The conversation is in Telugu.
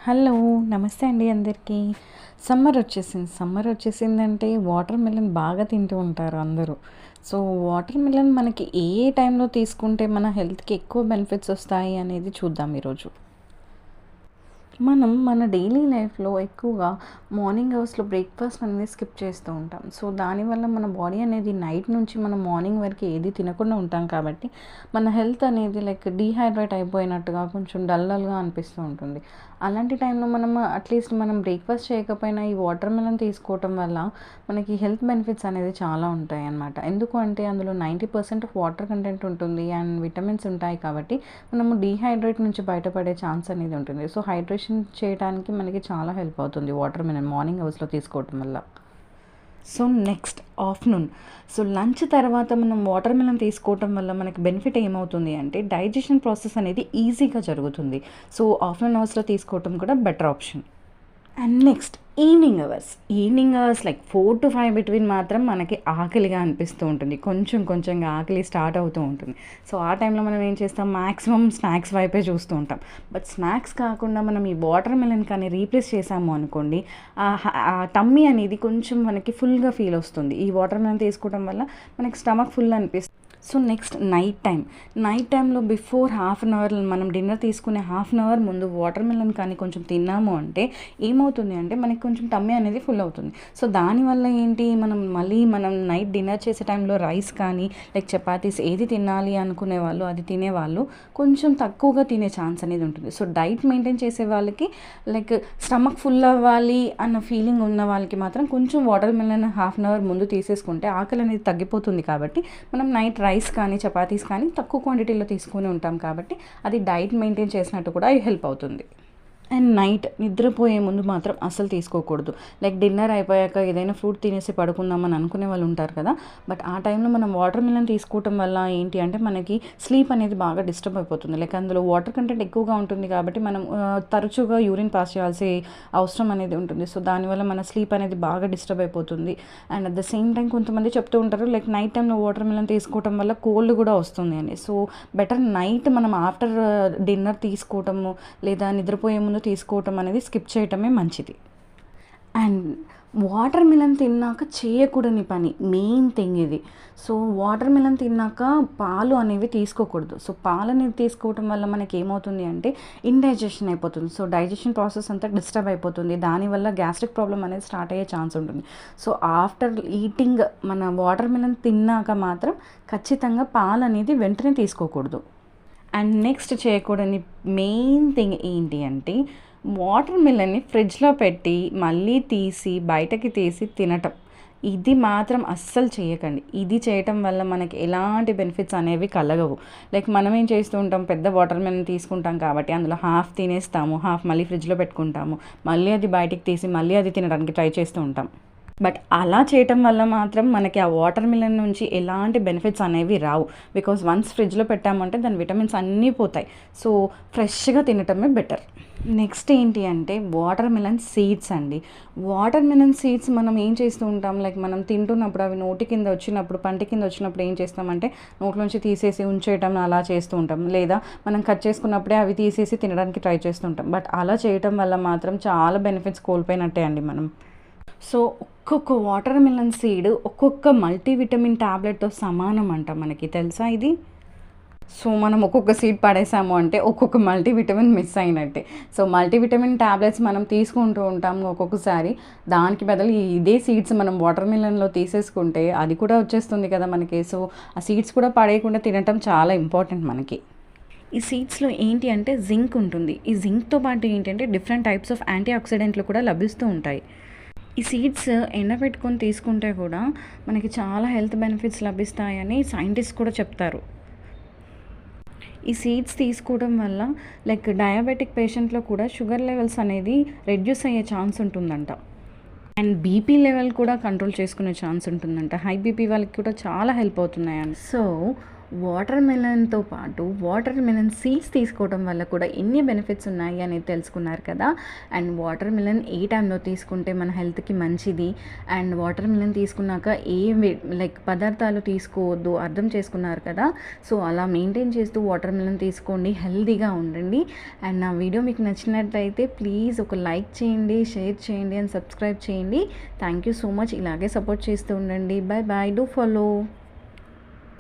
హలో! నమస్తే అండి అందరికీ. సమ్మర్ వచ్చేసిందంటే వాటర్ మిలన్ బాగా తింటూ ఉంటారు అందరూ. సో, వాటర్ మిలన్ మనకి ఏ ఏ టైంలో తీసుకుంటే మన హెల్త్‌కి ఎక్కువ బెనిఫిట్స్ వస్తాయి అనేది చూద్దాం ఈరోజు. మనం మన డైలీ లైఫ్‌లో ఎక్కువగా మార్నింగ్ అవర్స్‌లో బ్రేక్‌ఫాస్ట్ అనేది స్కిప్ చేస్తూ ఉంటాం. సో, దానివల్ల మన బాడీ అనేది నైట్ నుంచి మనం మార్నింగ్ వరకు ఏది తినకుండా ఉంటాం కాబట్టి, మన హెల్త్ అనేది డీహైడ్రేట్ అయిపోయినట్టుగా కొంచెం డల్‌గా అనిపిస్తూ ఉంటుంది. అలాంటి టైంలో అట్‌లీస్ట్ మనం బ్రేక్‌ఫాస్ట్ చేయకపోయినా ఈ వాటర్ మిలన్ తీసుకోవటం వల్ల మనకి హెల్త్ బెనిఫిట్స్ అనేది చాలా ఉంటాయన్నమాట. ఎందుకు అంటే అందులో 90% ఆఫ్ వాటర్ కంటెంట్ ఉంటుంది అండ్ విటమిన్స్ ఉంటాయి కాబట్టి మనము డీహైడ్రేట్ నుంచి బయటపడే ఛాన్స్ అనేది ఉంటుంది. సో, హైడ్రేషన్ చేయడానికి మనకి చాలా హెల్ప్ అవుతుంది వాటర్ మిలన్ మార్నింగ్ అవర్స్‌లో తీసుకోవటం వల్ల. So, next afternoon. So, lunch తర్వాత మనం వాటర్ మిలన్ తీసుకోవటం వల్ల మనకి బెనిఫిట్ ఏమవుతుంది అంటే డైజెషన్ ప్రాసెస్ అనేది ఈజీగా జరుగుతుంది. సో, ఆఫ్టర్‌నూన్ అవర్స్‌లో తీసుకోవటం కూడా better option. And next evening hours 4-5 between మాత్రం మనకి ఆకలిగా అనిపిస్తూ ఉంటుంది. కొంచెంగా ఆకలి స్టార్ట్ అవుతూ ఉంటుంది. సో, ఆ టైంలో మనం ఏం చేస్తాం, మాక్సిమం స్నాక్స్ వైపే చూస్తూ ఉంటాం. బట్ స్నాక్స్ కాకుండా మనం ఈ వాటర్ మిలన్ కానీ రీప్లేస్ చేసాము అనుకోండి, ఆ టమ్మీ అనేది కొంచెం మనకి ఫుల్‌గా ఫీల్ వస్తుంది. ఈ వాటర్ మిలన్ తీసుకోవడం వల్ల మనకి స్టమక్ ఫుల్ అనిపిస్తుంది. సో, నెక్స్ట్ నైట్ టైంలో బిఫోర్ హాఫ్ అన్ అవర్ మనం డిన్నర్ తీసుకునే హాఫ్ అన్ అవర్ ముందు వాటర్ మిలన్ కానీ కొంచెం తిన్నాము అంటే ఏమవుతుంది అంటే మనకి కొంచెం టమ్మీ అనేది ఫుల్ అవుతుంది. సో, దానివల్ల ఏంటి, మనం నైట్ డిన్నర్ చేసే టైంలో రైస్ కానీ చపాతీస్ ఏది తినాలి అనుకునే వాళ్ళు అది తినేవాళ్ళు కొంచెం తక్కువగా తినే ఛాన్స్ అనేది ఉంటుంది. సో, డైట్ మెయింటైన్ చేసే వాళ్ళకి స్టమక్ ఫుల్ అవ్వాలి అన్న ఫీలింగ్ ఉన్న వాళ్ళకి మాత్రం కొంచెం watermelon half an hour ముందు తీసేసుకుంటే ఆకలి అనేది తగ్గిపోతుంది. కాబట్టి మనం నైట్ రైస్ కానీ చపాతీస్ కానీ తక్కువ క్వాంటిటీలో తీసుకొని ఉంటాం కాబట్టి అది డైట్ మెయింటైన్ చేసినట్టు కూడా హెల్ప్ అవుతుంది. అండ్ నైట్ నిద్రపోయే ముందు మాత్రం అస్సలు తీసుకోకూడదు. డిన్నర్ అయిపోయాక ఏదైనా ఫ్రూట్ తినేసి పడుకుందామని అనుకునే వాళ్ళు ఉంటారు కదా. బట్ ఆ టైంలో మనం వాటర్ మిలన్ తీసుకోవటం వల్ల ఏంటి అంటే మనకి స్లీప్ అనేది బాగా డిస్టర్బ్ అయిపోతుంది. అందులో వాటర్ కంటెంట్ ఎక్కువగా ఉంటుంది కాబట్టి మనం తరచుగా యూరిన్ పాస్ చేయాల్సి అవసరం అనేది ఉంటుంది. సో, దానివల్ల మన స్లీప్ అనేది బాగా డిస్టర్బ్ అయిపోతుంది. And at the same time కొంతమంది చెప్తూ ఉంటారు నైట్ టైంలో వాటర్ మిలన్ తీసుకోవటం వల్ల కోల్డ్ కూడా వస్తుంది అని. సో, బెటర్ నైట్ మనం ఆఫ్టర్ డిన్నర్ తీసుకోవటము లేదా నిద్రపోయే ముందు తీసుకోవటం అనేది స్కిప్ చేయటమే మంచిది. అండ్ వాటర్ మిలన్ తిన్నాక చేయకూడని పని మెయిన్ థింగ్ ఇది. సో, వాటర్ మిలన్ తిన్నాక పాలు అనేవి తీసుకోకూడదు. సో, పాలు అనేది తీసుకోవటం వల్ల మనకి ఏమవుతుంది అంటే ఇండైజెషన్ అయిపోతుంది. సో, డైజెషన్ ప్రాసెస్ అంతా డిస్టర్బ్ అయిపోతుంది. దానివల్ల గ్యాస్ట్రిక్ ప్రాబ్లం అనేది స్టార్ట్ అయ్యే ఛాన్స్ ఉంటుంది. సో, ఆఫ్టర్ ఈటింగ్ మన వాటర్ మిలన్ తిన్నాక మాత్రం ఖచ్చితంగా పాలు అనేది వెంటనే తీసుకోకూడదు. అండ్ నెక్స్ట్ చేయకూడని మెయిన్ థింగ్ ఏంటి అంటే వాటర్ మిలన్ని ఫ్రిడ్జ్లో పెట్టి మళ్ళీ బయటకి తీసి తినటం. ఇది మాత్రం అస్సలు చేయకండి. ఇది చేయటం వల్ల మనకి ఎలాంటి బెనిఫిట్స్ అనేవి కలగవు. మనం ఏం చేస్తూ ఉంటాం, పెద్ద వాటర్ మిలన్ తీసుకుంటాం కాబట్టి అందులో హాఫ్ తినేస్తాము, హాఫ్ మళ్ళీ ఫ్రిడ్జ్లో పెట్టుకుంటాము, మళ్ళీ అది బయటికి తీసి మళ్ళీ అది తినడానికి ట్రై చేస్తూ ఉంటాం. బట్ అలా చేయటం వల్ల మాత్రం మనకి ఆ వాటర్ మిలన్ నుంచి ఎలాంటి బెనిఫిట్స్ అనేవి రావు. బికాజ్ వన్స్ ఫ్రిడ్జ్లో పెట్టామంటే దాని విటమిన్స్ అన్నీ పోతాయి. సో, ఫ్రెష్గా తినటమే బెటర్. నెక్స్ట్ ఏంటి అంటే వాటర్ మిలన్ సీడ్స్ అండి. వాటర్ మిలన్ సీడ్స్ మనం ఏం చేస్తూ ఉంటాం, మనం తింటున్నప్పుడు అవి నోటి కింద వచ్చినప్పుడు పంటి కింద వచ్చినప్పుడు ఏం చేస్తామంటే నోట్లోంచి తీసేసి ఉంచేయటం అలా చేస్తూ ఉంటాం. లేదా మనం కట్ చేసుకున్నప్పుడే అవి తీసేసి తినడానికి ట్రై చేస్తుంటాం. బట్ అలా చేయటం వల్ల మాత్రం చాలా బెనిఫిట్స్ కోల్పోయినట్టే అండి మనం. సో, ఒక్కొక్క వాటర్ మిలన్ సీడ్ ఒక్కొక్క మల్టీవిటమిన్ ట్యాబ్లెట్తో సమానం అంట. మనకి తెలుసా ఇది? సో, మనం ఒక్కొక్క సీడ్ పడేసాము అంటే ఒక్కొక్క మల్టీవిటమిన్ మిస్ అయినట్టే. సో, మల్టీవిటమిన్ ట్యాబ్లెట్స్ మనం తీసుకుంటూ ఉంటాము ఒక్కొక్కసారి. దానికి బదులు ఇదే సీడ్స్ మనం వాటర్ మిలన్లో తీసేసుకుంటే అది కూడా వచ్చేస్తుంది కదా మనకి. సో, ఆ సీడ్స్ కూడా పడేయకుండా తినటం చాలా ఇంపార్టెంట్ మనకి. ఈ సీడ్స్లో ఏంటి అంటే జింక్ ఉంటుంది. ఈ జింక్తో పాటు ఏంటంటే డిఫరెంట్ టైప్స్ ఆఫ్ యాంటీ ఆక్సిడెంట్లు కూడా లభిస్తూ ఉంటాయి. ఈ సీడ్స్ ఎండబెట్టుకొని తీసుకుంటే కూడా మనకి చాలా హెల్త్ బెనిఫిట్స్ లభిస్తాయని సైంటిస్ట్ కూడా చెప్తారు. ఈ సీడ్స్ తీసుకోవడం వల్ల డయాబెటిక్ పేషెంట్లో కూడా షుగర్ లెవెల్స్ అనేది రెడ్యూస్ అయ్యే ఛాన్స్ ఉంటుందంట. అండ్ బీపీ లెవెల్ కూడా కంట్రోల్ చేసుకునే ఛాన్స్ ఉంటుందంట. హై బీపీ వాళ్ళకి కూడా చాలా హెల్ప్ అవుతున్నాయండి. సో, వాటర్ మెలన్తో పాటు వాటర్ మెలన్ సీడ్స్ తీసుకోవడం వల్ల కూడా ఎన్ని బెనిఫిట్స్ ఉన్నాయి అనేది తెలుసుకున్నారు కదా. అండ్ వాటర్ మెలన్ ఏ టైంలో తీసుకుంటే మన హెల్త్కి మంచిది, అండ్ వాటర్ మెలన్ తీసుకున్నాక లైక్ పదార్థాలు తీసుకోవద్దు అర్థం చేసుకున్నారు కదా. సో అలా మెయింటైన్ చేస్తూ వాటర్ మెలన్ తీసుకోండి, హెల్తీగా ఉండండి. అండ్ నా వీడియో మీకు నచ్చినట్లయితే ప్లీజ్ ఒక లైక్ చేయండి, షేర్ చేయండి అండ్ సబ్స్క్రైబ్ చేయండి. Thank you so much. ఇలాగే సపోర్ట్ చేస్తూ ఉండండి. Bye bye. Do follow.